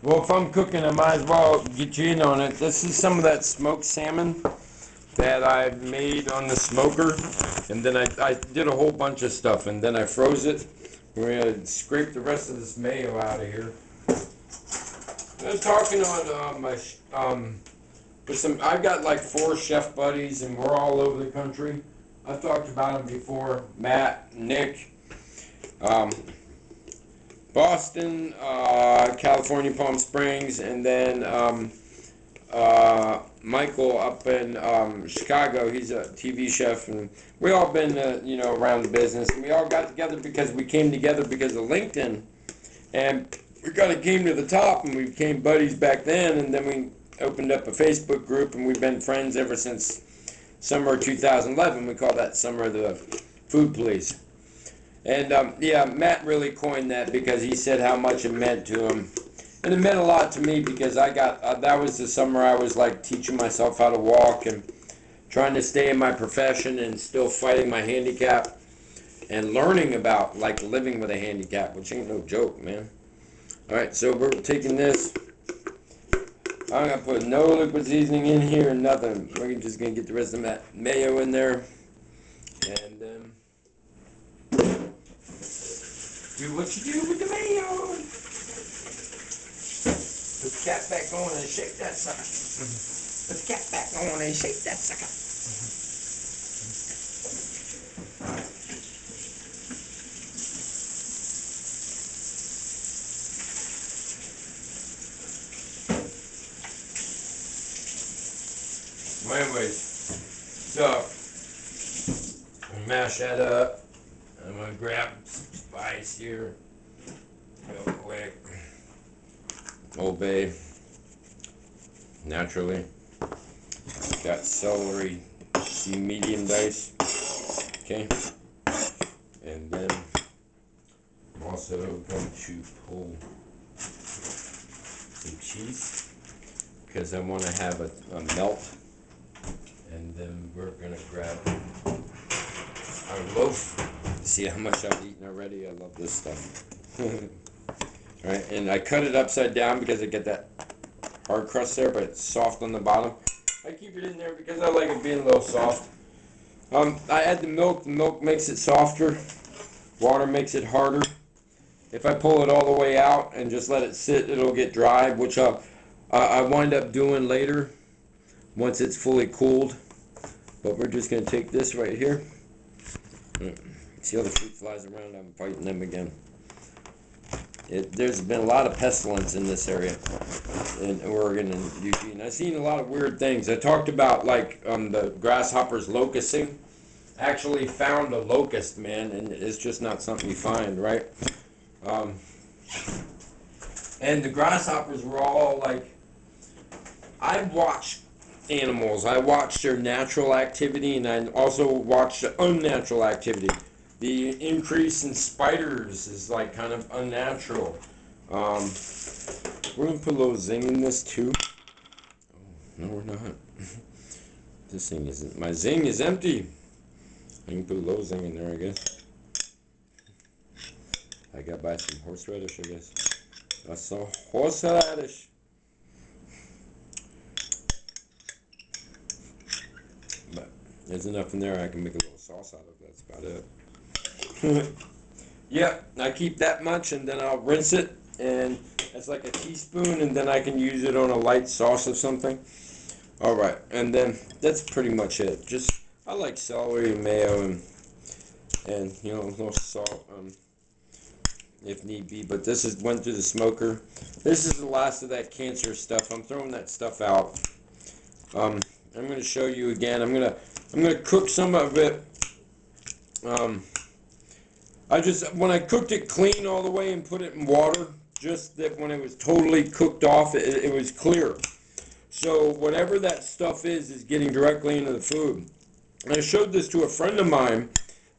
Well, if I'm cooking, I might as well get you in on it. This is some of that smoked salmon that I made on the smoker, and then I did a whole bunch of stuff, and then I froze it. We're gonna scrape the rest of this mayo out of here. I was talking on with some. I've got like 4 chef buddies, and we're all over the country. I've talked about them before. Matt, Nick, Boston, California, Palm Springs, and then Michael up in Chicago. He's a TV chef, and we all been around the business. And we all got together because we came together because of LinkedIn, and we kind of came to the top, and we became buddies back then. And then we opened up a Facebook group, and we've been friends ever since summer 2011. We call that summer of the food police. And yeah, Matt really coined that because he said how much it meant to him. And it meant a lot to me because I got, that was the summer I was like teaching myself how to walk and trying to stay in my profession and still fighting my handicap and learning about like living with a handicap, which ain't no joke, man. Alright, so we're taking this. I'm going to put no liquid seasoning in here, nothing. We're just going to get the rest of that mayo in there. And then do what you do with the mayo. Put the cap back on and shake that sucker. Put the cap back on and shake that sucker. Well, anyways, so mash that up. I'm gonna grab some spice here real quick. Old Bay, naturally. Got celery, medium dice. Okay, and then I'm also going to pull some cheese because I want to have a melt. And then we're gonna grab our loaf. See how much I've eaten already? I love this stuff. Alright, and I cut it upside down because I get that hard crust there, but it's soft on the bottom. I keep it in there because I like it being a little soft. I add the milk makes it softer. Water makes it harder. If I pull it all the way out and just let it sit, it'll get dry, which I wind up doing later once it's fully cooled. But we're just going to take this right here. See all the fruit flies around? I'm fighting them again. There's been a lot of pestilence in this area in Oregon and Eugene. I've seen a lot of weird things. I talked about like the grasshoppers locusting. Actually found a locust, man, and it's just not something you find, right? And the grasshoppers were all like, I watched animals. I watched their natural activity, and I also watched the unnatural activity. The increase in spiders is like kind of unnatural. We're gonna put a little zing in this too. Oh, no, we're not. This thing isn't. My zing is empty. I can put a little zing in there, I guess. I got by some horseradish, I guess. That's some horseradish. But there's enough in there I can make a little sauce out of. That's about it. Yeah, I keep that much and then I'll rinse it, and that's like a teaspoon, and then I can use it on a light sauce or something. Alright, and then that's pretty much it. Just, I like celery and mayo and you know, no salt if need be, but this went through the smoker. This is the last of that cancer stuff. I'm throwing that stuff out. I'm going to show you again. I'm going to cook some of it. When I cooked it clean all the way and put it in water, just that when it was totally cooked off, it was clear. So whatever that stuff is getting directly into the food. And I showed this to a friend of mine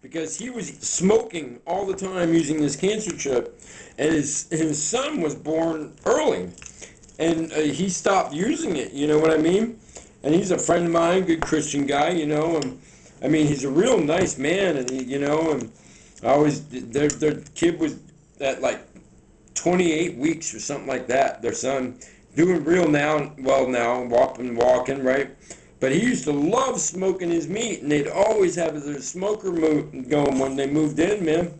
because he was smoking all the time using this cancer chip, and his son was born early, and he stopped using it, you know what I mean? And he's a friend of mine, good Christian guy, you know, and I mean, he's a real nice man, and he, you know, and I always, their kid was at like 28 weeks or something like that. Their son doing real now, well now, walking, right? But he used to love smoking his meat, and they'd always have their smoker going when they moved in, man.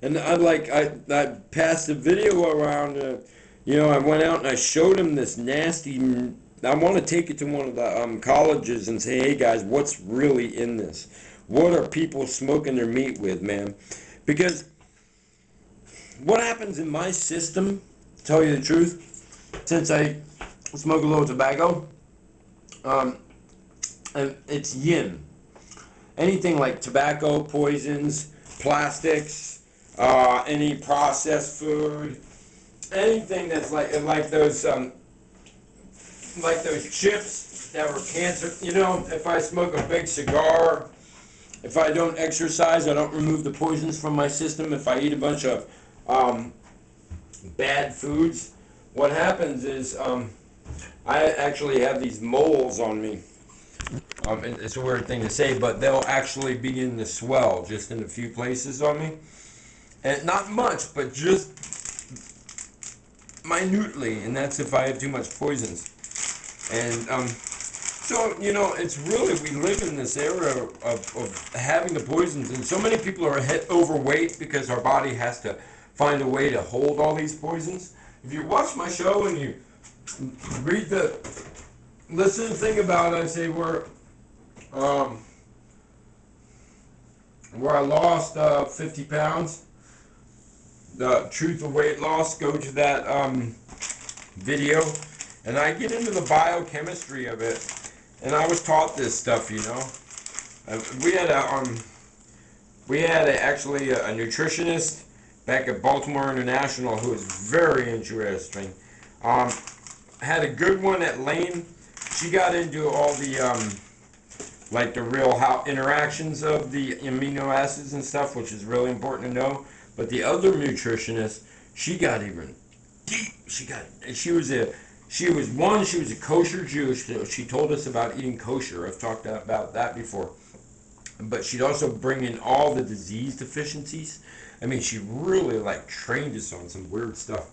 And I passed a video around, you know, I went out and I showed him this nasty, I want to take it to one of the colleges and say, hey guys, what's really in this? What are people smoking their meat with, man? Because what happens in my system, to tell you the truth, since I smoke a little tobacco, and it's yin. Anything like tobacco, poisons, plastics, any processed food, anything that's like those chips that were cancer. You know, if I smoke a big cigar, if I don't exercise, I don't remove the poisons from my system. If I eat a bunch of bad foods, what happens is I actually have these moles on me. It's a weird thing to say, but they'll actually begin to swell just in a few places on me. And not much, but just minutely, and that's if I have too much poisons. And so, you know, it's really, we live in this era of having the poisons, and so many people are overweight because our body has to find a way to hold all these poisons. If you watch my show and you read listen to the thing about it, I say where I lost 50 pounds, the truth of weight loss, go to that video, and I get into the biochemistry of it, and I was taught this stuff, you know. We had actually a nutritionist back at Baltimore International who was very interesting. Had a good one at Lane. She got into all the like the real interactions of the amino acids and stuff, which is really important to know. But the other nutritionist, she got even deep. She was a kosher Jew. She told us about eating kosher. I've talked about that before. But she'd also bring in all the disease deficiencies. I mean, she really like trained us on some weird stuff.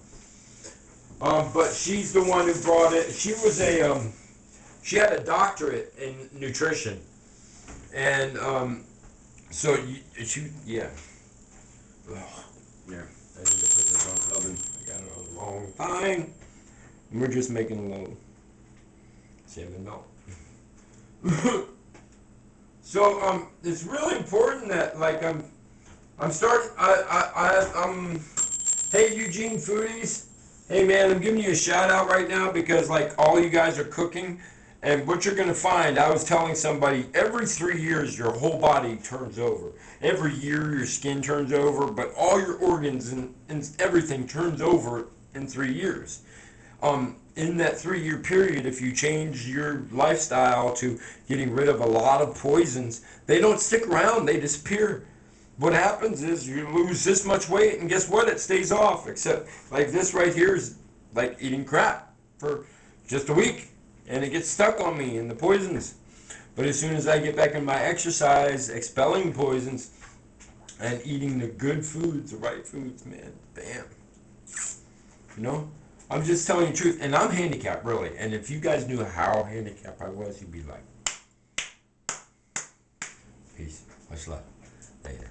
But she's the one who brought it. She was she had a doctorate in nutrition, and yeah. Oh, yeah. I need to put this on the oven. I got it on the wrong time. And we're just making a little salmon melt. So it's really important that like I'm hey Eugene Foodies, hey man, I'm giving you a shout out right now because like all you guys are cooking, and what you're gonna find, I was telling somebody, every 3 years your whole body turns over. Every year your skin turns over, but all your organs and everything turns over in 3 years. In that 3-year period, if you change your lifestyle to getting rid of a lot of poisons, they don't stick around, they disappear. What happens is you lose this much weight, and guess what? It stays off, except like this right here is like eating crap for just a week, and it gets stuck on me and the poisons. But as soon as I get back in my exercise, expelling poisons, and eating the good foods, the right foods, man, bam. You know? I'm just telling you the truth, and I'm handicapped, really. And if you guys knew how handicapped I was, you'd be like, peace, much love, later.